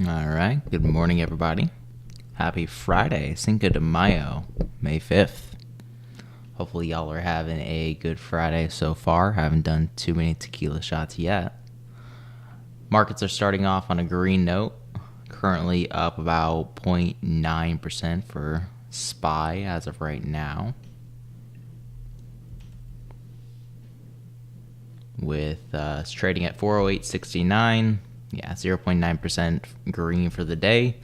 All right. Good morning, everybody. Happy Friday, Cinco de Mayo, May 5th. Hopefully, y'all are having a good Friday so far. Haven't done too many tequila shots yet. Markets are starting off on a green note, currently up about 0.9% for SPY as of right now. With it's trading at 408.69. Yeah, 0.9% green for the day.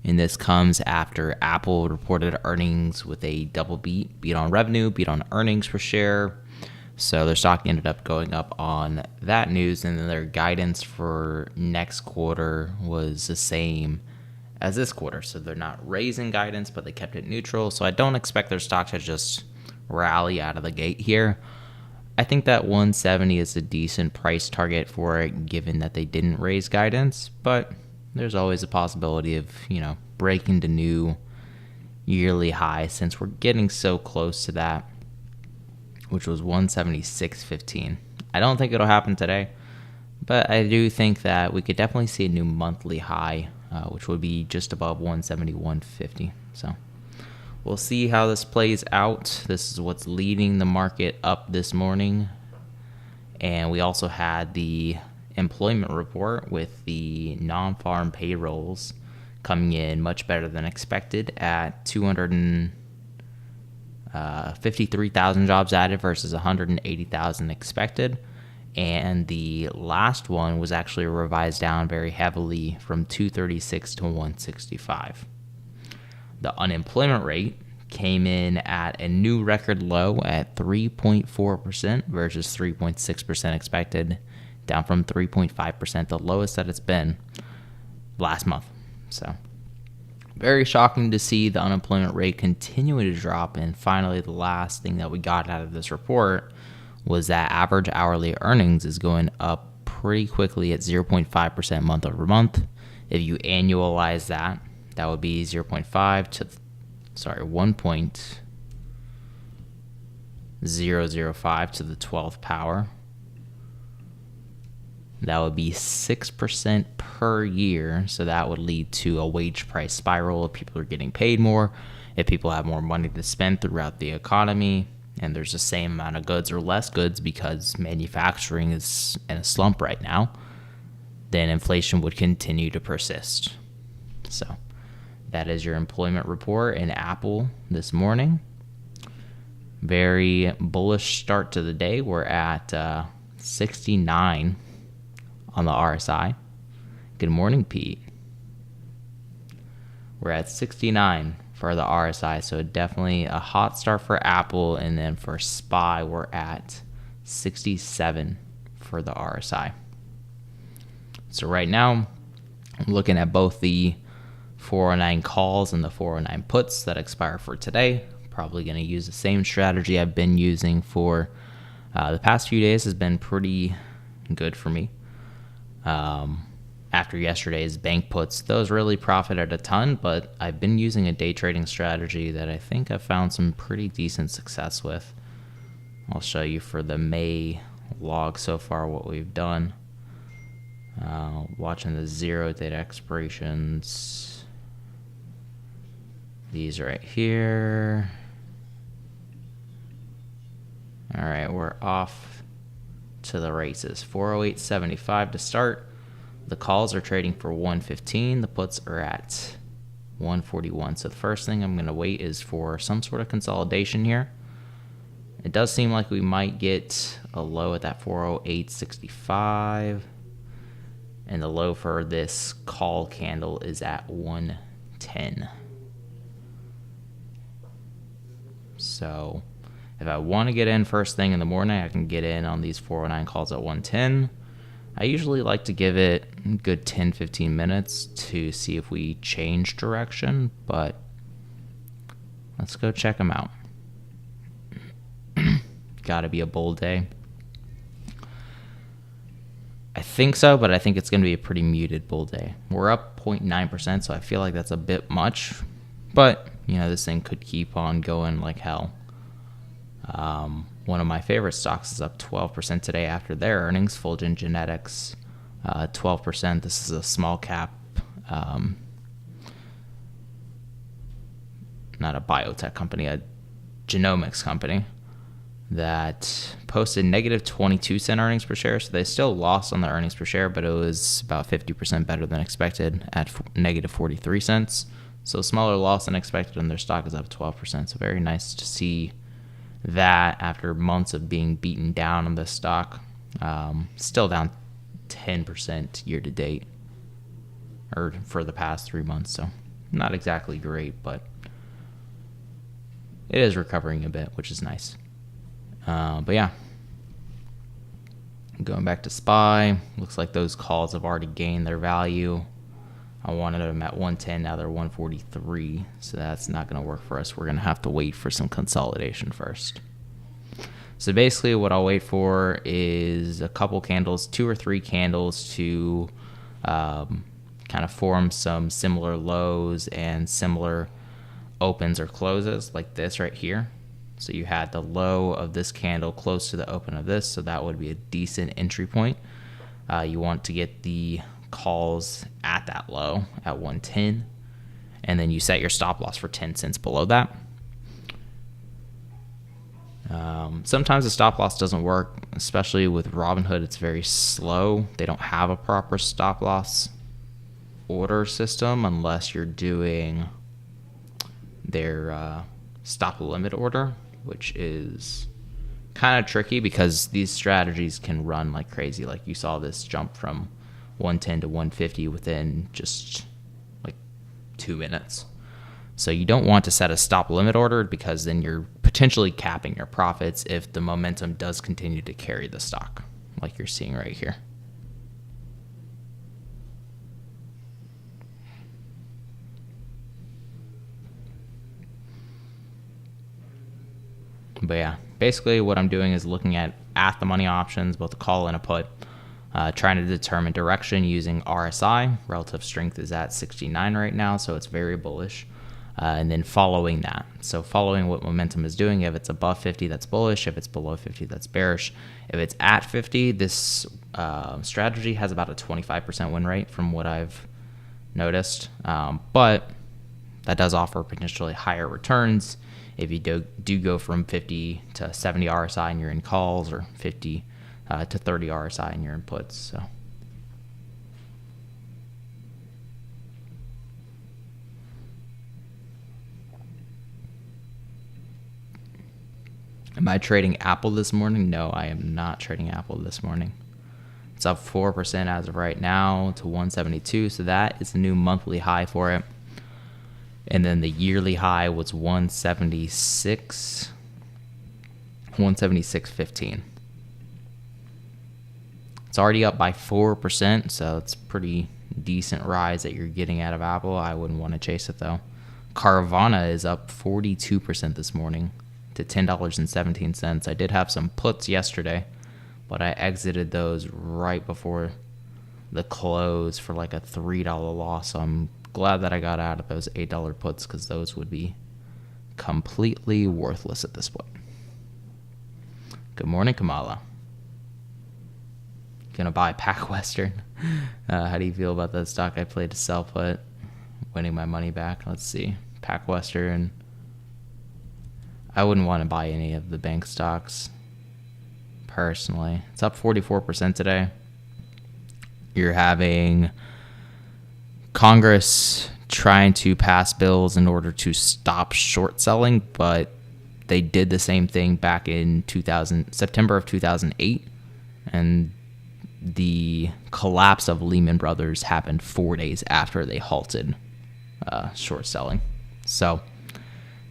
And this comes after Apple reported earnings with a double beat on revenue, beat on earnings per share. So their stock ended up going up on that news, and then their guidance for next quarter was the same as this quarter. So they're not raising guidance, but they kept it neutral. So I don't expect their stock to just rally out of the gate here. I think that 170 is a decent price target for it, given that they didn't raise guidance, but there's always a possibility of, breaking the new yearly high since we're getting so close to that, which was 176.15. I don't think it'll happen today, but I do think that we could definitely see a new monthly high, which would be just above 171.50. So we'll see how this plays out. This is what's leading the market up this morning. And we also had the employment report with the non-farm payrolls coming in much better than expected at 253,000 jobs added versus 180,000 expected. And the last one was actually revised down very heavily from 236 to 165. The unemployment rate came in at a new record low at 3.4% versus 3.6% expected, down from 3.5%, the lowest that it's been last month. So very shocking to see the unemployment rate continuing to drop. And finally, the last thing that we got out of this report was that average hourly earnings is going up pretty quickly at 0.5% month over month. If you annualize that, that would be 1.005 to the 12th power. That would be 6% per year. So that would lead to a wage price spiral if people are getting paid more, if people have more money to spend throughout the economy, and there's the same amount of goods or less goods because manufacturing is in a slump right now, then inflation would continue to persist. So that is your employment report in Apple this morning. Very bullish start to the day. We're at 69 on the RSI. Good morning, Pete. We're at 69 for the RSI, so definitely a hot start for Apple. And then for SPY, we're at 67 for the RSI. So right now, I'm looking at both the 409 calls and the 409 puts that expire for today. Probably going to use the same strategy I've been using for the past few days. Has been pretty good for me. After yesterday's bank puts, those really profited a ton, but I've been using a day trading strategy that I think I've found some pretty decent success with. I'll show you for the May log so far what we've done. Watching the 0 data expirations. These right here. All right, we're off to the races. 408.75 to start. The calls are trading for 115. The puts are at 141. So the first thing I'm going to wait is for some sort of consolidation here. It does seem like we might get a low at that 408.65. And the low for this call candle is at 110. So if I want to get in first thing in the morning, I can get in on these 409 calls at 110. I usually like to give it a good 10-15 minutes to see if we change direction, but let's go check them out. Gotta be a bull day. I think so, but I think it's going to be a pretty muted bull day. We're up 0.9%, so I feel like that's a bit much, but this thing could keep on going like hell. One of my favorite stocks is up 12% today after their earnings. Fulgent Genetics, 12%. This is a small cap not a biotech company, a genomics company that posted negative 22-cent earnings per share. So they still lost on the earnings per share, but it was about 50% better than expected at negative 43 cents. So smaller loss than expected, and their stock is up 12%. So very nice to see that after months of being beaten down on this stock. Still down 10% year to date, or for the past 3 months. So not exactly great, but it is recovering a bit, which is nice. But yeah, going back to SPY, looks like those calls have already gained their value. I wanted them at 110, now they're 143, so that's not going to work for us. We're going to have to wait for some consolidation first. So basically what I'll wait for is a couple candles, 2 or 3 candles to kind of form some similar lows and similar opens or closes like this right here. So you had the low of this candle close to the open of this, so that would be a decent entry point. You want to get the calls at that low at 110, and then you set your stop loss for 10 cents below that. Sometimes the stop loss doesn't work, especially with Robinhood. It's very slow. They don't have a proper stop loss order system unless you're doing their stop limit order, which is kind of tricky because these strategies can run like crazy. Like you saw this jump from 110 to 150 within just like 2 minutes. So you don't want to set a stop limit order because then you're potentially capping your profits if the momentum does continue to carry the stock, like you're seeing right here. But yeah, basically what I'm doing is looking at the money options, both a call and a put, trying to determine direction using RSI. Relative strength is at 69 right now, so it's very bullish. And then following that. So following what momentum is doing, if it's above 50, that's bullish. If it's below 50, that's bearish. If it's at 50, this strategy has about a 25% win rate from what I've noticed. But that does offer potentially higher returns if you do go from 50 to 70 RSI and you're in calls, or 50 to 30 RSI and you're in puts. So am I trading Apple this morning? No, I am not trading Apple this morning. It's up 4% as of right now to 172, so that is a new monthly high for it. And then the yearly high was 176.15. It's already up by 4%, so it's a pretty decent rise that you're getting out of Apple. I wouldn't want to chase it though. Carvana is up 42% this morning to $10.17. I did have some puts yesterday, but I exited those right before the close for like a $3 loss. So I'm glad that I got out of those $8 puts because those would be completely worthless at this point. Good morning, Kamala. Gonna buy Pac Western. How do you feel about that stock? I played a sell put, winning my money back. Let's see. Pac Western. I wouldn't want to buy any of the bank stocks personally. It's up 44% today. You're having Congress trying to pass bills in order to stop short selling, but they did the same thing back in September of 2008, and the collapse of Lehman Brothers happened 4 days after they halted short selling. So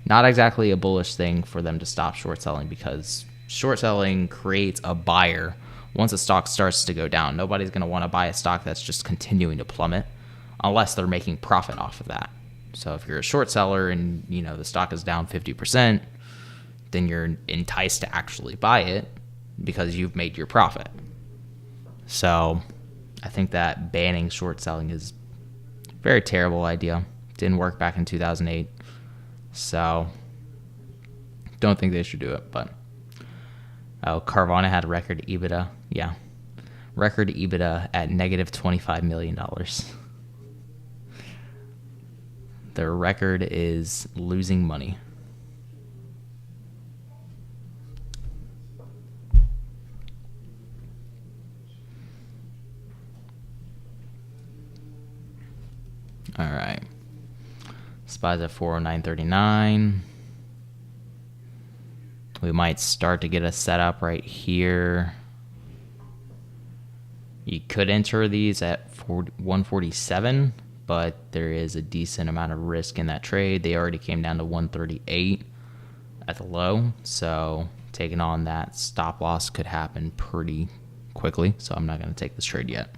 not exactly a bullish thing for them to stop short selling, because short selling creates a buyer once a stock starts to go down. Nobody's going to want to buy a stock that's just continuing to plummet unless they're making profit off of that. So if you're a short seller and the stock is down 50%, then you're enticed to actually buy it because you've made your profit. So I think that banning short selling is a very terrible idea. Didn't work back in 2008. So don't think they should do it. But Carvana had a record EBITDA. Yeah. Record EBITDA at negative $25 million. Their record is losing money. All right. SPY's at 409.39. We might start to get a setup right here. You could enter these at 147, but there is a decent amount of risk in that trade. They already came down to 138 at the low, so taking on that stop loss could happen pretty quickly, so I'm not going to take this trade yet.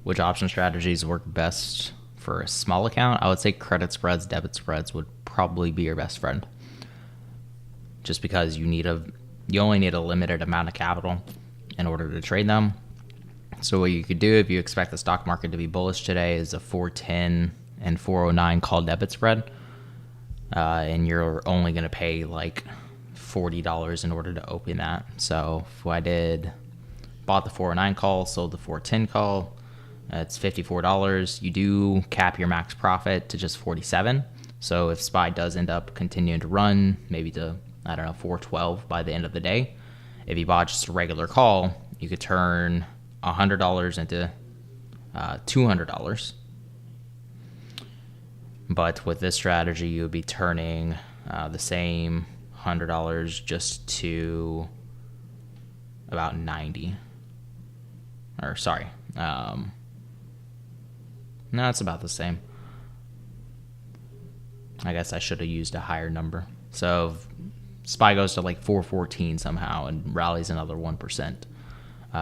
Which option strategies work best for a small account? I would say credit spreads, debit spreads would probably be your best friend. Just because you only need a limited amount of capital in order to trade them. So what you could do if you expect the stock market to be bullish today is a 410 and 409 call debit spread. And you're only going to pay like $40 in order to open that. So if I bought the 409 call, sold the 410 call, it's $54. You do cap your max profit to just 47. So if SPY does end up continuing to run, maybe to, 412 by the end of the day, if you bought just a regular call, you could turn $100 into $200. But with this strategy, you would be turning the same $100 just to about 90. Or sorry. No, it's about the same. I guess I should have used a higher number. So if SPY goes to like 414 somehow and rallies another 1%,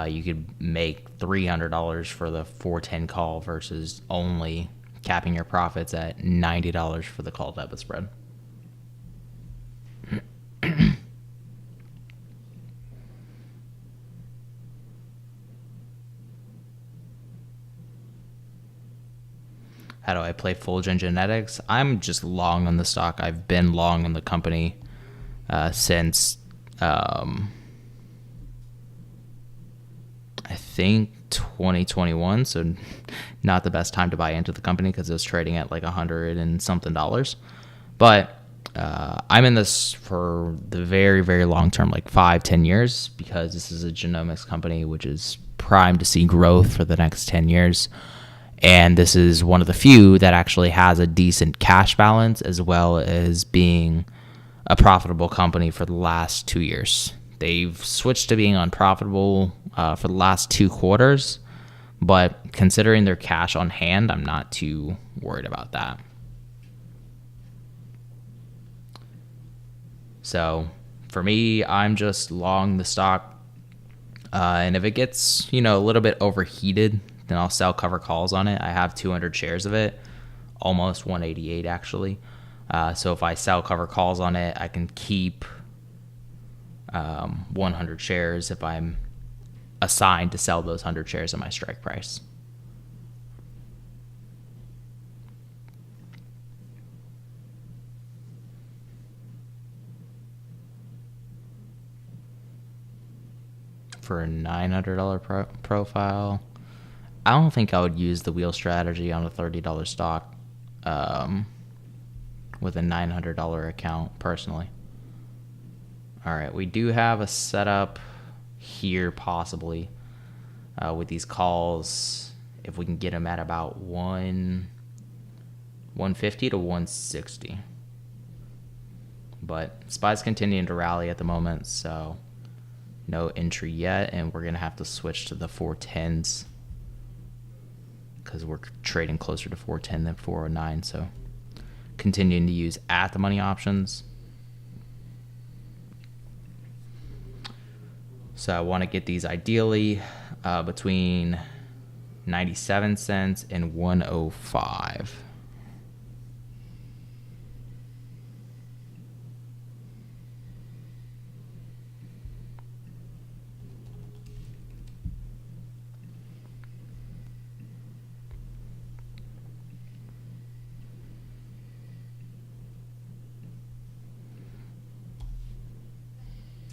you could make $300 for the 410 call versus only capping your profits at $90 for the call debit spread. How do I play Fulgen Genetics? I'm just long on the stock. I've been long on the company since I think 2021. So not the best time to buy into the company because it was trading at like $100 and something. But I'm in this for the very, very long term, like 5-10 years, because this is a genomics company which is primed to see growth for the next 10 years. And this is one of the few that actually has a decent cash balance as well as being a profitable company for the last 2 years. They've switched to being unprofitable for the last 2 quarters, but considering their cash on hand, I'm not too worried about that. So for me, I'm just long the stock. And if it gets, a little bit overheated, then I'll sell cover calls on it. I have 200 shares of it, almost 188 actually. So if I sell cover calls on it, I can keep 100 shares if I'm assigned to sell those 100 shares at my strike price. For a $900 profile, I don't think I would use the wheel strategy on a $30 stock with a $900 account personally. All right, we do have a setup here possibly with these calls if we can get them at about 150 to 160. But SPY's continuing to rally at the moment, so no entry yet, and we're going to have to switch to the 410s because we're trading closer to 410 than 409. So continuing to use at the money options. So I want to get these ideally between 97 cents and 105.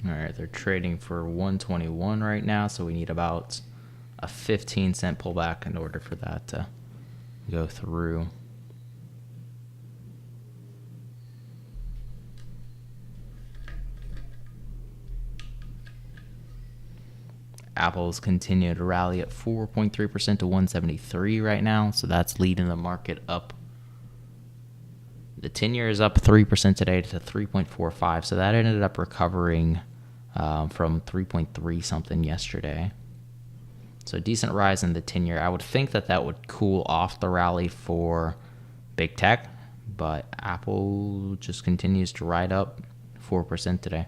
All right, they're trading for 121 right now, so we need about a 15-cent pullback in order for that to go through. Apple's continue to rally at 4.3% to 173 right now, so that's leading the market up. The 10-year is up 3% today to 3.45, so that ended up recovering from 3.3 something yesterday. So a decent rise in the 10-year. I would think that would cool off the rally for big tech, but Apple just continues to ride up 4% today.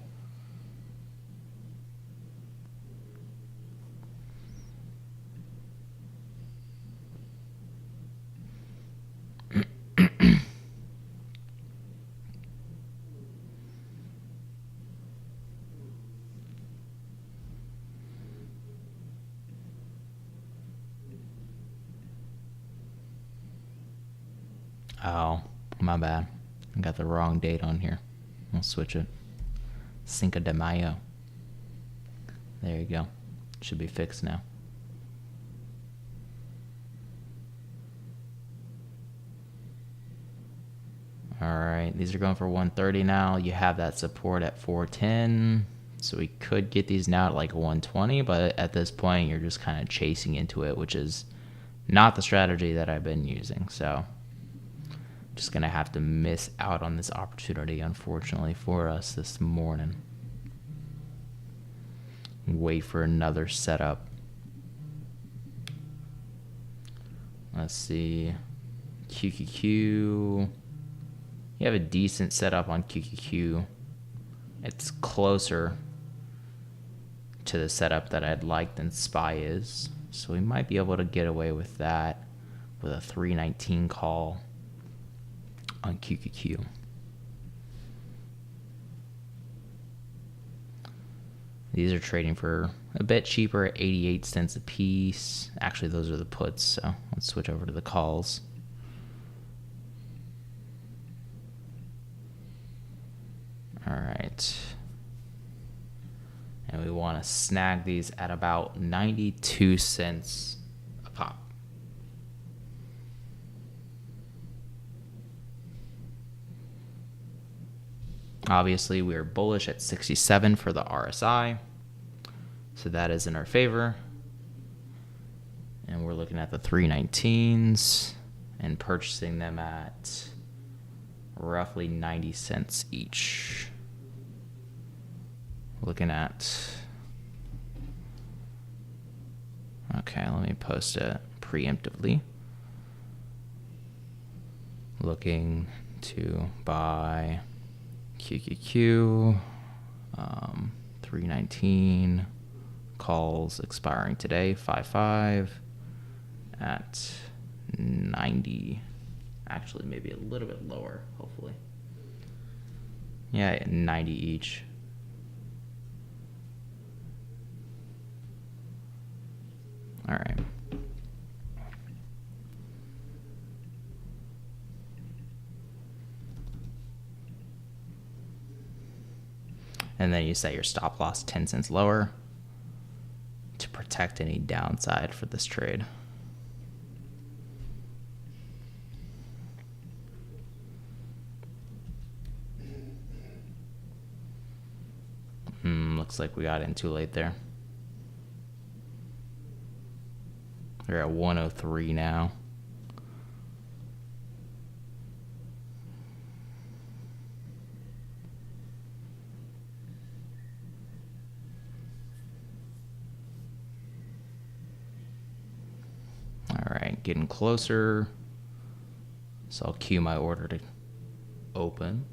Oh, my bad. I got the wrong date on here. I'll switch it. Cinco de Mayo. There you go. Should be fixed now. All right, these are going for 130 now. You have that support at 410. So we could get these now at like 120, but at this point, you're just kind of chasing into it, which is not the strategy that I've been using. So just going to have to miss out on this opportunity, unfortunately, for us this morning. Wait for another setup. Let's see. QQQ. You have a decent setup on QQQ. It's closer to the setup that I'd like than SPY is. So we might be able to get away with that with a 319 call on QQQ. These are trading for a bit cheaper at 88 cents a piece. Actually, those are the puts, so let's switch over to the calls. All right. And we want to snag these at about 92 cents a pop. Obviously, we are bullish at 67 for the RSI. So that is in our favor. And we're looking at the 319s and purchasing them at roughly 90 cents each. Looking at... Okay, let me post it preemptively. Looking to buy QQQ, 319 calls expiring today, 5.5 at 90. Actually, maybe a little bit lower, hopefully. Yeah, 90 each. All right. And then you set your stop loss 10 cents lower to protect any downside for this trade. Looks like we got in too late there. We're at 103 now. All right, getting closer. So I'll cue my order to open.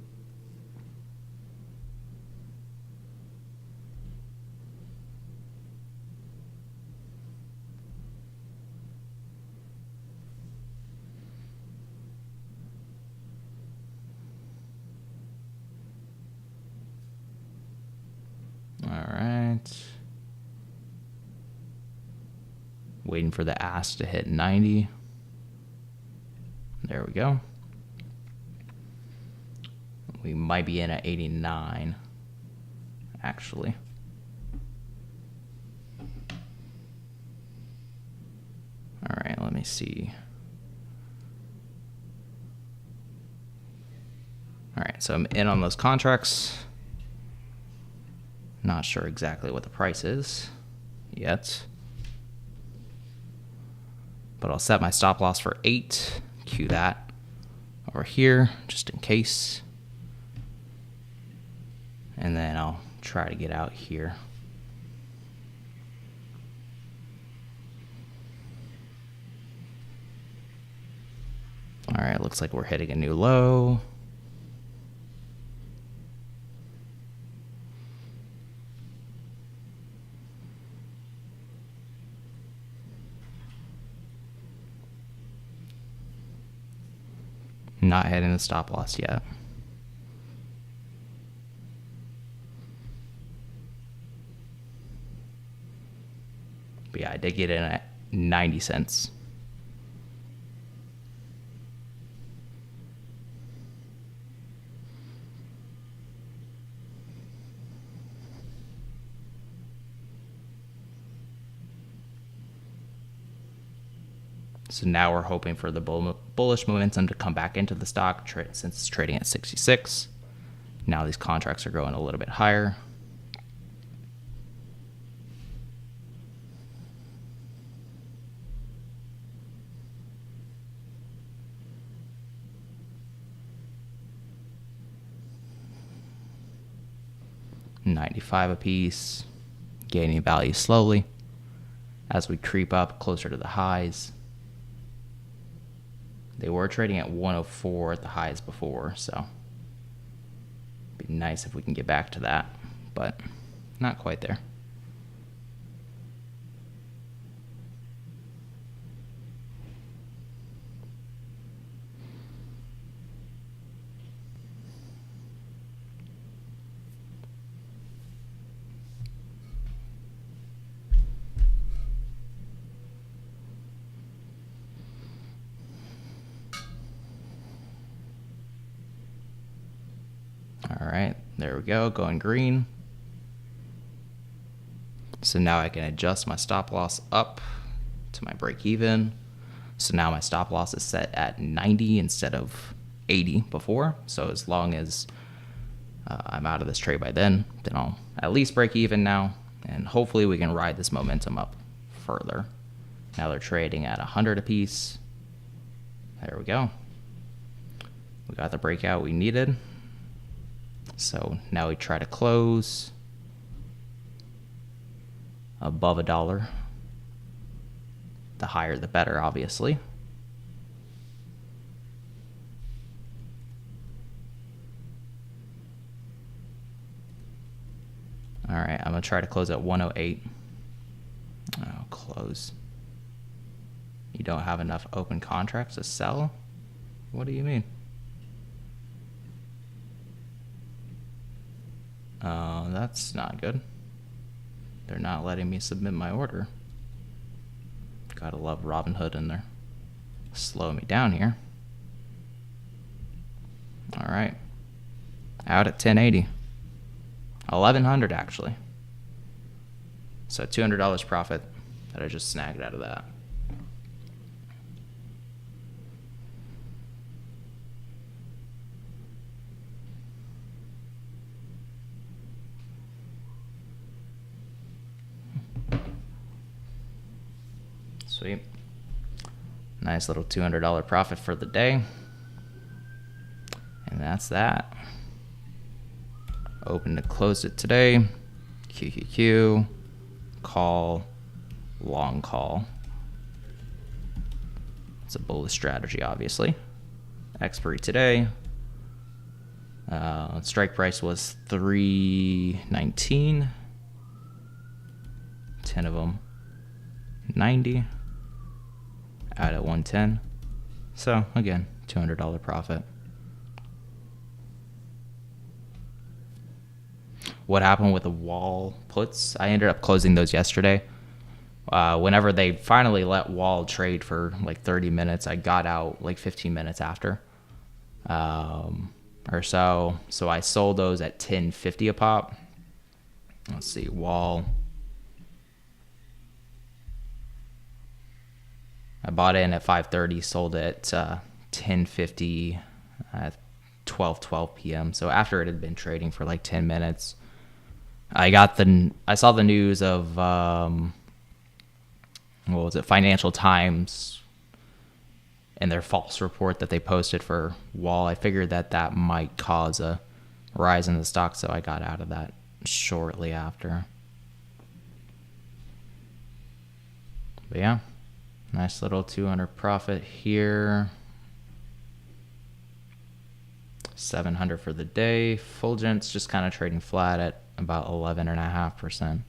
All right. Waiting for the ask to hit 90. There we go. We might be in at 89 actually. All right, let me see. All right, so I'm in on those contracts. Not sure exactly what the price is yet, but I'll set my stop loss for 8. Cue that over here just in case. And then I'll try to get out here. All right, looks like we're hitting a new low. Not hitting the stop loss yet. But yeah, I did get in at 90 cents. So now we're hoping for the bullish momentum to come back into the stock since it's trading at 66. Now these contracts are going a little bit higher. $95 a piece, gaining value slowly as we creep up closer to the highs. They were trading at 104 at the highs before, so it'd be nice if we can get back to that, but not quite there. All right, there we go, going green. So now I can adjust my stop loss up to my break even. So now my stop loss is set at 90 instead of 80 before. So as long as I'm out of this trade by then I'll at least break even now. And hopefully we can ride this momentum up further. Now they're trading at 100 a piece. There we go. We got the breakout we needed. So now we try to close above $1. The higher the better, obviously. All right, I'm gonna try to close at 108. Oh, close. You don't have enough open contracts to sell? What do you mean? That's not good. They're not letting me submit my order. Gotta love Robinhood in there. Slow me down here. All right. Out at 1080. 1100 actually. So $200 profit that I just snagged out of that. Sweet. Nice little $200 profit for the day. And that's that. Opened and closed it today. QQQ. Call. Long call. It's a bullish strategy, obviously. Expiry today. Strike price was $3.19. 10 of them. 90. Out at 110. So again, $200 profit. What happened with the wall puts? I ended up closing those yesterday. Whenever they finally let wall trade for like 30 minutes, I got out like 15 minutes after or so. So I sold those at $10.50 a pop. Let's see, wall. I bought in at 5:30, sold it at 10:50 at 12 p.m. So after it had been trading for like 10 minutes, I saw the news of what was it, Financial Times, and their false report that they posted for Wall. I figured that might cause a rise in the stock, so I got out of that shortly after. But yeah, nice little 200 profit here. 700 for the day. Fulgent's just kind of trading flat at about 11.5%.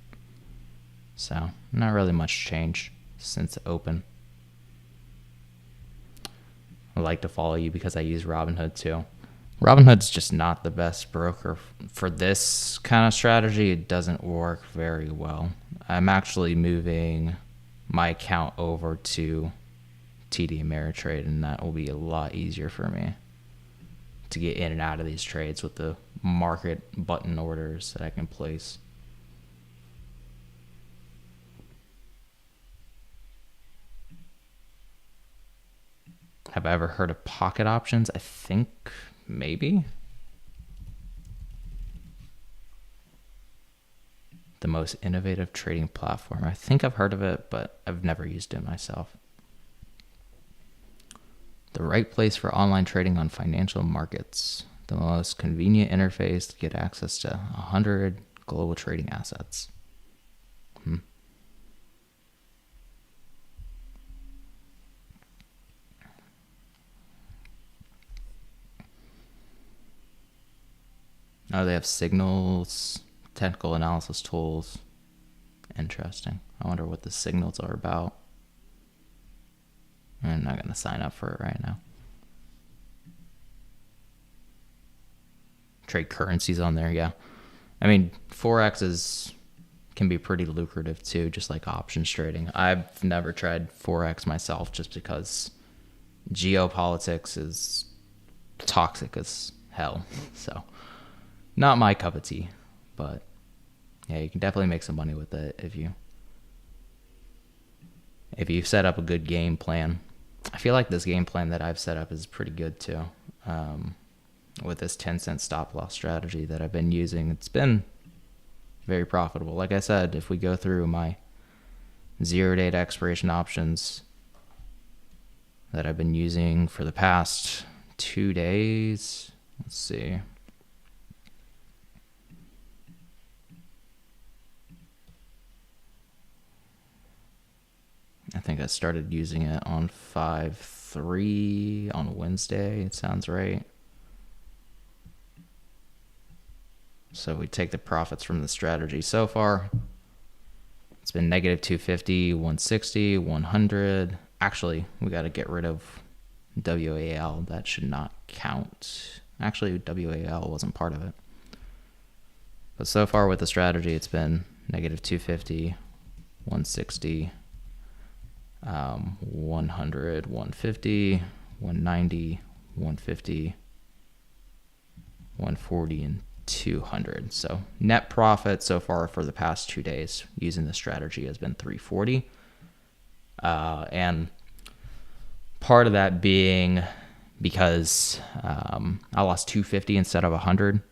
So not really much change since open. I like to follow you because I use Robinhood too. Robinhood's just not the best broker for this kind of strategy. It doesn't work very well. I'm actually moving my account over to TD Ameritrade, and that will be a lot easier for me to get in and out of these trades with the market button orders that I can place. Have I ever heard of pocket options? I think maybe. The most innovative trading platform. I think I've heard of it, but I've never used it myself. The right place for online trading on financial markets. The most convenient interface to get access to 100 global trading assets. Oh, they have signals, technical analysis tools. Interesting. I wonder what the signals are about. I'm not going to sign up for it right now. Trade currencies on there, yeah. I mean, Forex can be pretty lucrative too, just like options trading. I've never tried Forex myself just because geopolitics is toxic as hell. So not my cup of tea, but yeah, you can definitely make some money with it if you set up a good game plan. I feel like this game plan that I've set up is pretty good too. With this 10-cent stop loss strategy that I've been using, it's been very profitable. Like I said, if we go through my 0-day expiration options that I've been using for the past 2 days, let's see. I think I started using it on 5/3 on Wednesday. It sounds right. So we take the profits from the strategy so far. It's been negative 250, 160, 100. Actually, we got to get rid of WAL. That should not count. Actually, WAL wasn't part of it. But so far with the strategy, it's been negative 250, 160, 100, 150, 190, 150, 140, and 200. So net profit so far for the past 2 days using the strategy has been 340. And part of that being because I lost 250 instead of 100.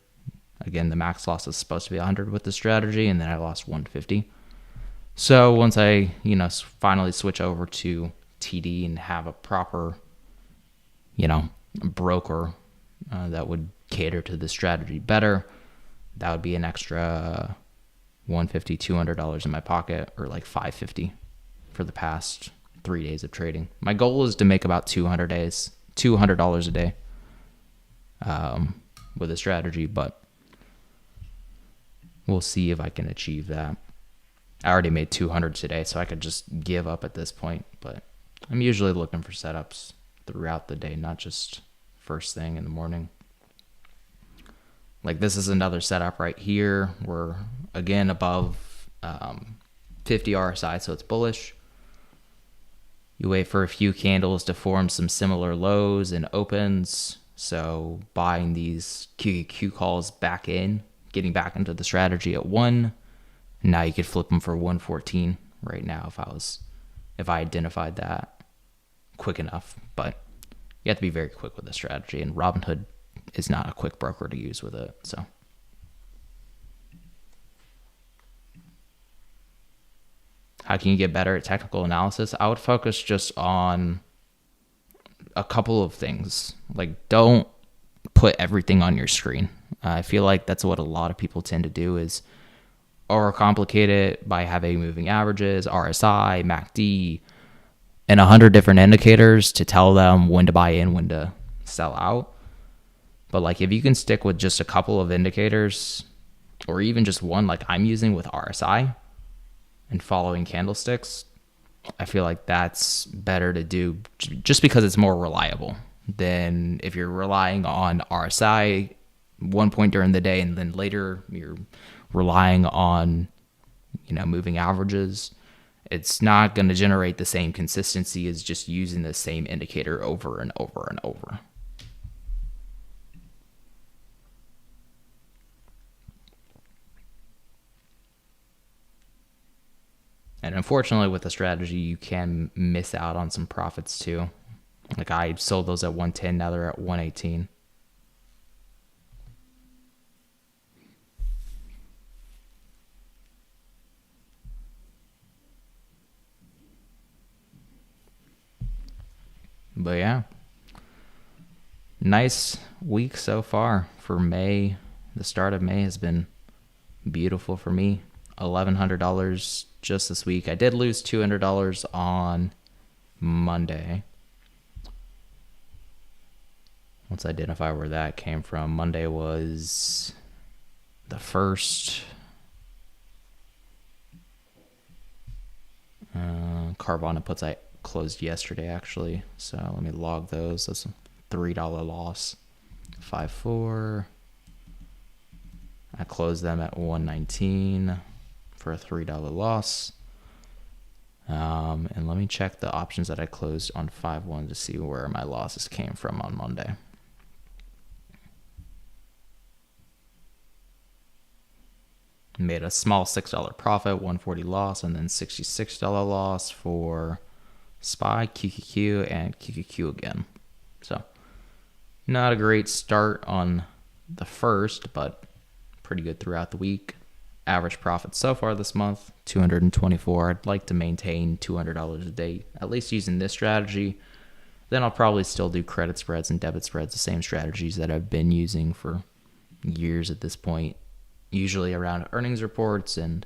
Again, the max loss is supposed to be 100 with the strategy, and then I lost 150. So once I, finally switch over to TD and have a proper, broker that would cater to the strategy better, that would be an extra $150, $200 in my pocket, or like $550 for the past 3 days of trading. My goal is to make about $200 a day with a strategy, but we'll see if I can achieve that. I already made 200 today, so I could just give up at this point, but I'm usually looking for setups throughout the day, not just first thing in the morning. Like this is another setup right here. We're again above 50 RSI, so it's bullish. You wait for a few candles to form some similar lows and opens. So buying these QQQ calls back in, getting back into the strategy at 1, Now you could flip them for 114 right now if I identified that quick enough. But you have to be very quick with this strategy, and Robinhood is not a quick broker to use with it. So how can you get better at technical analysis? I would focus just on a couple of things. Like, don't put everything on your screen. I feel like that's what a lot of people tend to do, is overcomplicate it by having moving averages, RSI, MACD, and 100 different indicators to tell them when to buy in, when to sell out. But like, if you can stick with just a couple of indicators, or even just one like I'm using with RSI and following candlesticks, I feel like that's better to do just because it's more reliable than if you're relying on RSI one point during the day and then later you're relying on, moving averages. It's not going to generate the same consistency as just using the same indicator over and over and over. And unfortunately, with the strategy, you can miss out on some profits too. Like, I sold those at 110, now they're at 118. But yeah, nice week so far for May. The start of May has been beautiful for me. $1,100 just this week. I did lose $200 on Monday. Let's identify where that came from. Monday was the first. Carvana puts I closed yesterday, actually. So let me log those. That's a $3 loss. 5.4. I closed them at 119 for a $3 loss. And let me check the options that I closed on 5.1 to see where my losses came from on Monday. Made a small $6 profit, 140 loss, and then $66 loss for SPY, QQQ, and QQQ again. So not a great start on the first, but pretty good throughout the week. Average profit so far this month, $224. I'd like to maintain $200 a day, at least using this strategy. Then I'll probably still do credit spreads and debit spreads, the same strategies that I've been using for years at this point, usually around earnings reports. And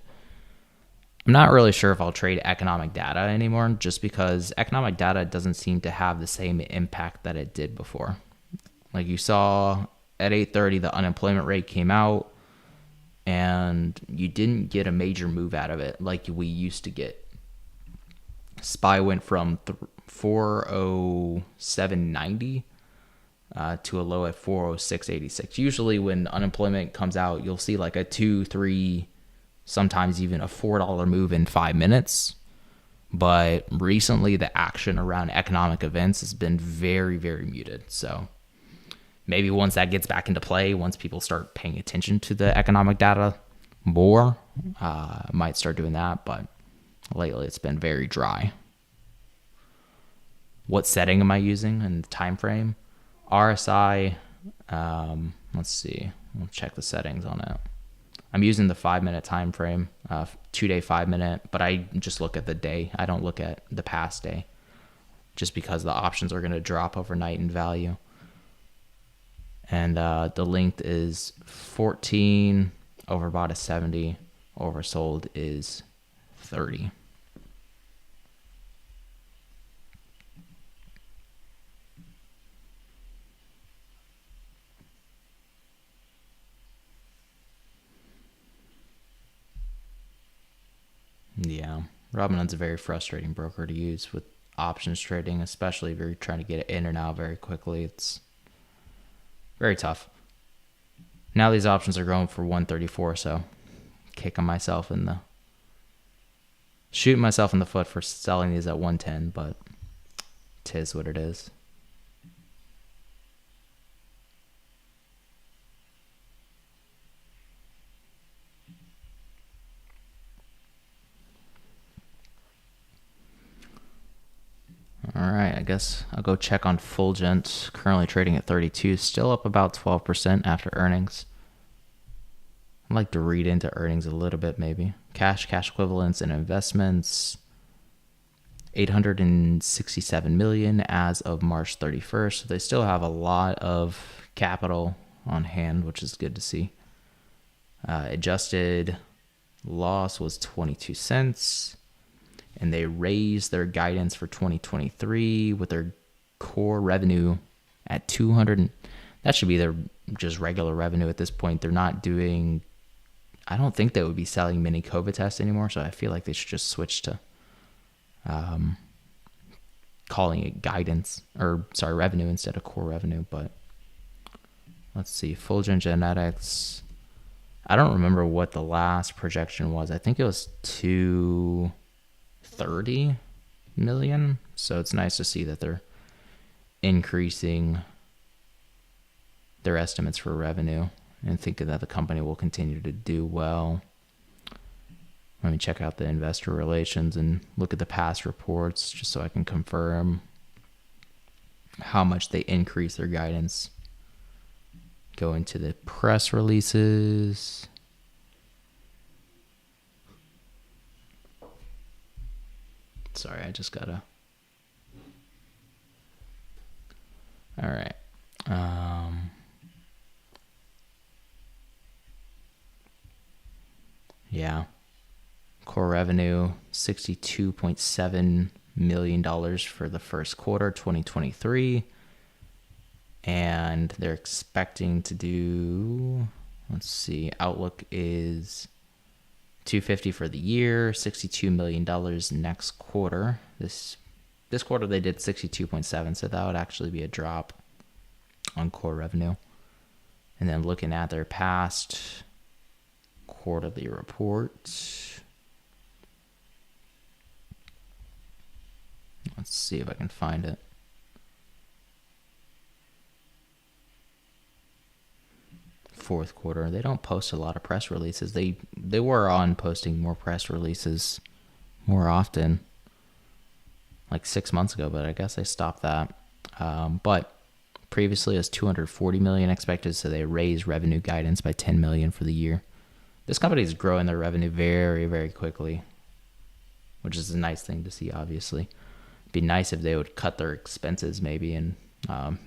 I'm not really sure if I'll trade economic data anymore, just because economic data doesn't seem to have the same impact that it did before. Like, you saw at 8:30, the unemployment rate came out, and you didn't get a major move out of it like we used to get. SPY went from 407.90 to a low at 406.86. Usually when unemployment comes out, you'll see like a 2, 3, sometimes even a $4 move in 5 minutes. But recently, the action around economic events has been very, very muted. So maybe once that gets back into play, once people start paying attention to the economic data more, I might start doing that. But lately, it's been very dry. What setting am I using in the time frame? RSI, let's see. We'll check the settings on it. I'm using the 5-minute time frame, 2-day 5-minute, but I just look at the day. I don't look at the past day, just because the options are going to drop overnight in value. And the length is 14, overbought is 70, oversold is 30. Yeah, Robinhood's a very frustrating broker to use with options trading, especially if you're trying to get it in and out very quickly. It's very tough. Now these options are going for 134, so shooting myself in the foot for selling these at 110, but 'tis what it is. right, I guess I'll go check on Fulgent. Currently trading at 32, still up about 12% after earnings. I'd like to read into earnings a little bit, maybe. Cash equivalents, and investments. 867 million as of March 31st. So they still have a lot of capital on hand, which is good to see. Adjusted loss was 22 cents. And they raised their guidance for 2023 with their core revenue at 200. That should be their just regular revenue at this point. They're not doing, I don't think they would be selling mini COVID tests anymore. So I feel like they should just switch to calling it revenue instead of core revenue. But let's see, Fulgent Genetics. I don't remember what the last projection was. I think it was 230 million. So it's nice to see that they're increasing their estimates for revenue and thinking that the company will continue to do well. Let me check out the investor relations and look at the past reports just so I can confirm how much they increase their guidance. Go into the press releases. Sorry, I just gotta. All right. Yeah. Core revenue, $62.7 million for the first quarter, 2023. And they're expecting to do, let's see, outlook is 250 for the year, $62 million next quarter. This quarter they did 62.7, so that would actually be a drop on core revenue. And then looking at their past quarterly reports, let's see if I can find it. Fourth quarter, they don't post a lot of press releases. They were on posting more press releases more often, like 6 months ago, but I guess they stopped that. But previously it was 240 million expected, so they raised revenue guidance by 10 million for the year. This company is growing their revenue very, very quickly, which is a nice thing to see, obviously. It'd be nice if they would cut their expenses maybe and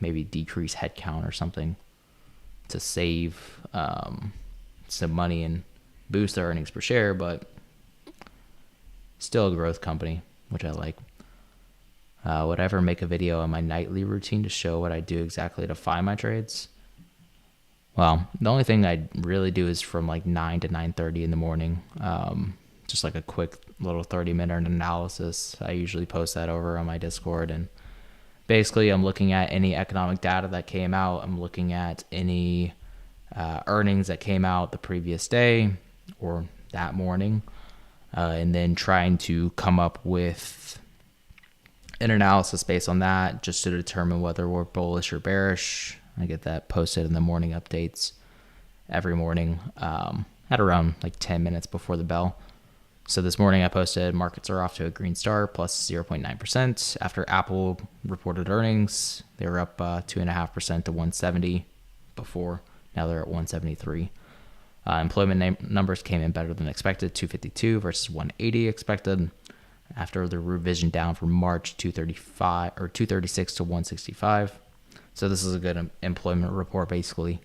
maybe decrease headcount or something to save some money and boost their earnings per share, but still a growth company, which I like. Would I ever make a video on my nightly routine to show what I do exactly to find my trades? Well, the only thing I really do is from like 9 to 9:30 in the morning. Just like a quick little 30-minute analysis. I usually post that over on my Discord, and basically I'm looking at any economic data that came out. I'm looking at any earnings that came out the previous day or that morning, and then trying to come up with an analysis based on that just to determine whether we're bullish or bearish. I get that posted in the morning updates every morning at around like 10 minutes before the bell. So this morning I posted markets are off to a green start, plus 0.9%. After Apple reported earnings, they were up 2.5% to 170 before. Now they're at 173. Employment numbers came in better than expected, 252 versus 180 expected. After the revision down from March, 236 to 165. So this is a good employment report, basically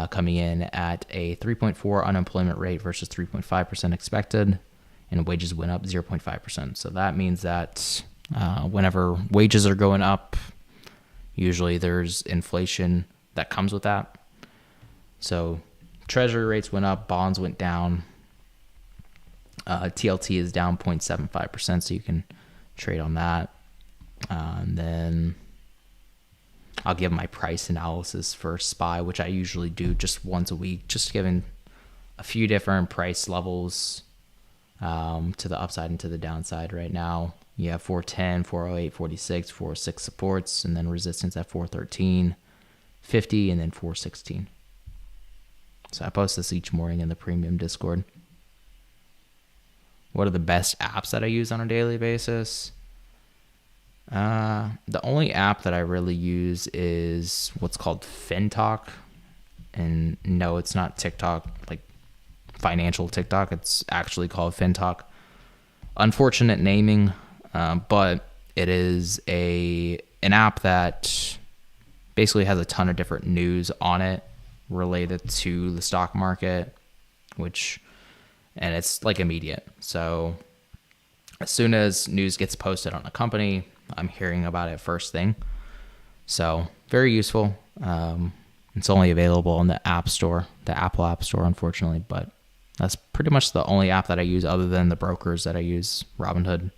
coming in at a 3.4 unemployment rate versus 3.5% expected. And wages went up 0.5%. So that means that whenever wages are going up, usually there's inflation that comes with that. So treasury rates went up, bonds went down. TLT is down 0.75%, so you can trade on that. And then I'll give my price analysis for SPY, which I usually do just once a week, just giving a few different price levels to the upside and to the downside. Right now you have 410, 408, 46, 406 supports, and then resistance at 413, 50, and then 416. So I post this each morning in the premium Discord. What are the best apps that I use on a daily basis? The only app that I really use is what's called FinTalk. And no, it's not TikTok, like financial TikTok. It's actually called FinTalk. Unfortunate naming, but it is an app that basically has a ton of different news on it related to the stock market, and it's like immediate. So as soon as news gets posted on a company, I'm hearing about it first thing. So very useful. It's only available on the App Store, the Apple App Store, unfortunately, but that's pretty much the only app that I use other than the brokers that I use, Robinhood,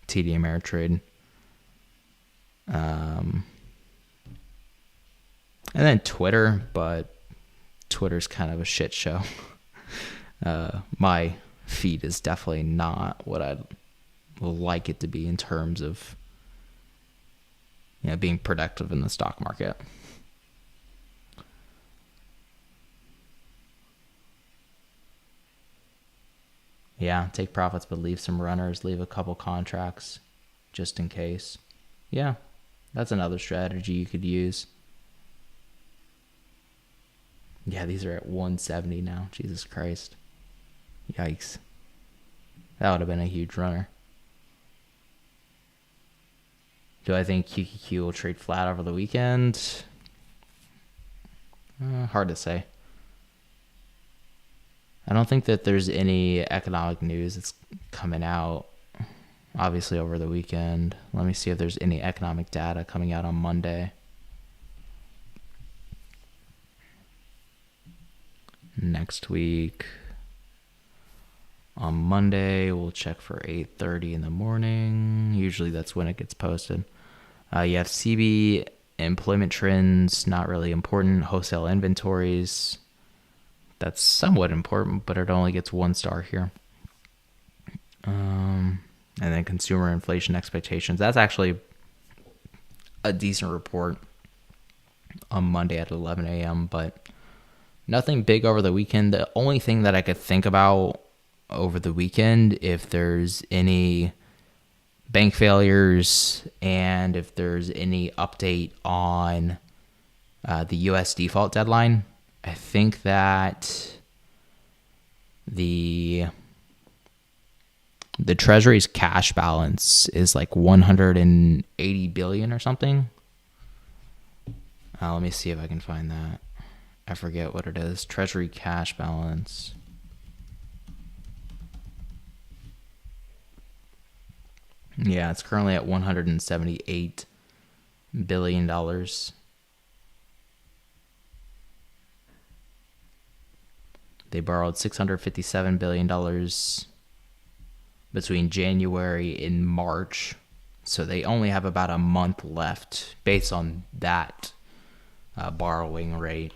TD Ameritrade. And then Twitter, but Twitter's kind of a shit show. My feed is definitely not what I'd like it to be in terms of being productive in the stock market. Yeah, take profits, but leave some runners, leave a couple contracts just in case. Yeah, that's another strategy you could use. Yeah, these are at 170 now. Jesus Christ. Yikes. That would have been a huge runner. Do I think QQQ will trade flat over the weekend? Hard to say. I don't think that there's any economic news that's coming out, obviously, over the weekend. Let me see if there's any economic data coming out on Monday. Next week, on Monday, we'll check for 8:30 in the morning. Usually that's when it gets posted. You have CB employment trends, not really important. Wholesale inventories, that's somewhat important, but it only gets 1 star here. And then consumer inflation expectations. That's actually a decent report on Monday at 11 a.m., but nothing big over the weekend. The only thing that I could think about over the weekend, if there's any bank failures and if there's any update on the U.S. default deadline, I think that the Treasury's cash balance is like 180 billion or something. Let me see if I can find that. I forget what it is. Treasury cash balance. Yeah, it's currently at $178 billion. They borrowed $657 billion between January and March. So they only have about a month left based on that borrowing rate.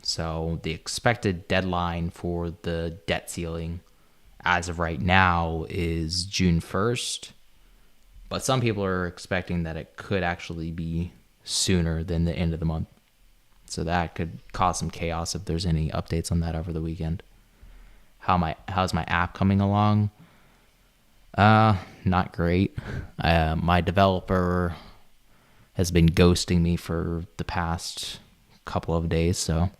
So the expected deadline for the debt ceiling as of right now is June 1st. But some people are expecting that it could actually be sooner than the end of the month. So that could cause some chaos if there's any updates on that over the weekend. How's my app coming along? Not great. My developer has been ghosting me for the past couple of days, so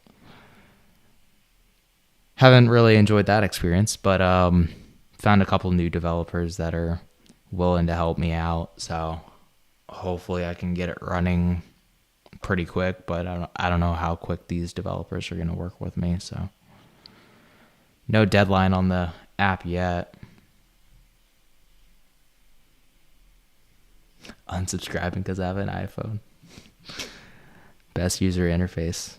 haven't really enjoyed that experience, but found a couple new developers that are willing to help me out, so hopefully I can get it running pretty quick, but I don't know how quick these developers are going to work with me, so no deadline on the app yet. Unsubscribing because I have an iPhone. Best user interface.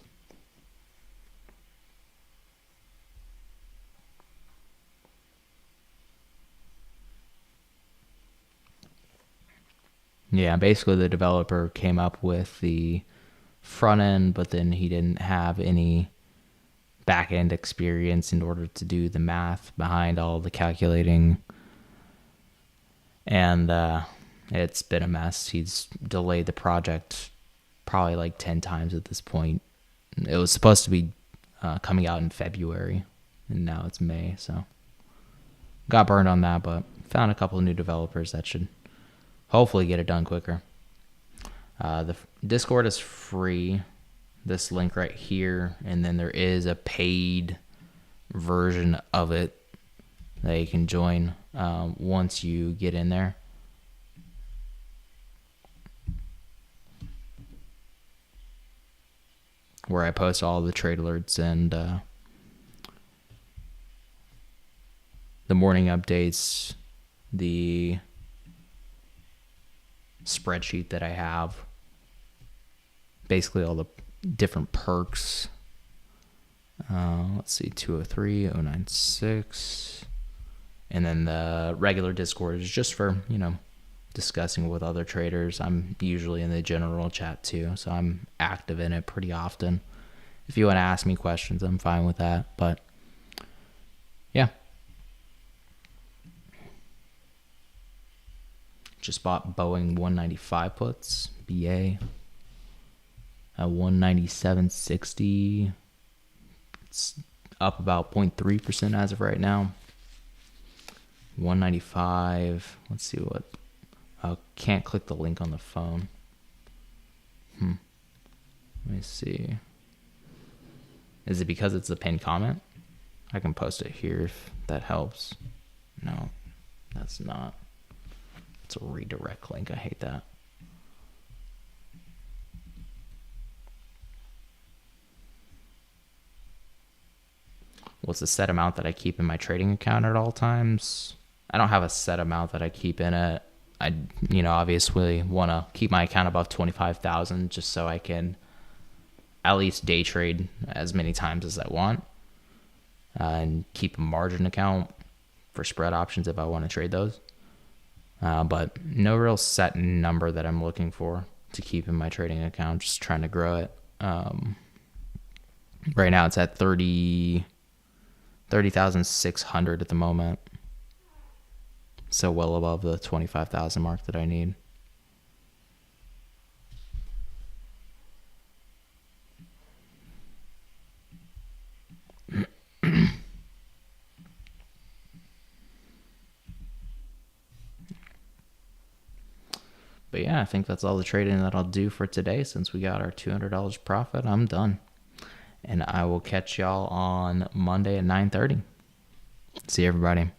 Yeah, basically the developer came up with the front end, but then he didn't have any back end experience in order to do the math behind all the calculating. And it's been a mess. He's delayed the project probably like 10 times at this point. It was supposed to be coming out in February, and now it's May, so got burned on that, but found a couple of new developers that should hopefully get it done quicker. The Discord is free. This link right here, and then there is a paid version of it that you can join once you get in there. Where I post all the trade alerts and the morning updates, the spreadsheet that I have, basically all the different perks. Let's see, 203, 096. And then the regular Discord is just for, discussing with other traders. I'm usually in the general chat too, so I'm active in it pretty often. If you want to ask me questions, I'm fine with that. But yeah. Just bought Boeing 195 puts, BA. At 197.60. It's up about 0.3% as of right now. 195. Let's see what. Can't click the link on the phone. Let me see. Is it because it's a pinned comment? I can post it here if that helps. No, that's not. It's a redirect link. I hate that. What's the set amount that I keep in my trading account at all times? I don't have a set amount that I keep in it. I, obviously want to keep my account above 25,000 just so I can at least day trade as many times as I want, and keep a margin account for spread options if I want to trade those. But no real set number that I'm looking for to keep in my trading account, just trying to grow it. Right now it's at 30,600 at the moment. So well above the 25,000 mark that I need. But yeah, I think that's all the trading that I'll do for today. Since we got our $200 profit, I'm done. And I will catch y'all on Monday at 9:30. See everybody.